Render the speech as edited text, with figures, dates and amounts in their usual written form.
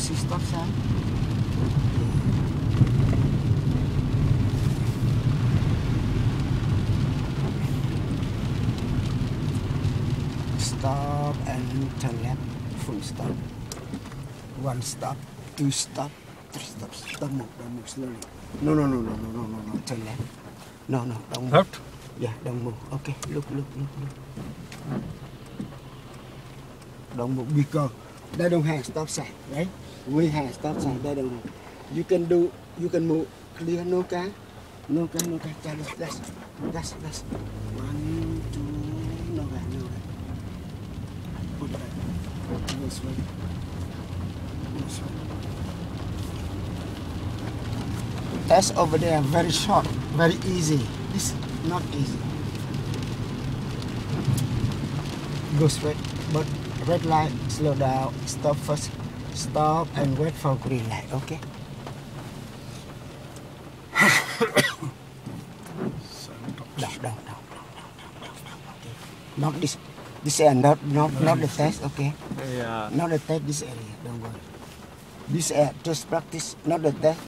see stop sign? Stop and turn left. Full stop. One stop. Two stop. Three stops. Don't move slowly. No. Turn left. No, don't move. Left? Yeah, don't move. Okay, look. Don't move because they don't have stop sign, right? We have stop sign. They don't have. You can move clear. No car. That's. 1, 2. No car. Put that. This way. That's over there, very short, very easy. This is not easy. Go straight, but red light, slow down, stop first. Stop and wait for green light, okay? No. Not this area, not the test, okay? Yeah. Not the test, this area, don't worry. This area, just practice, not the test,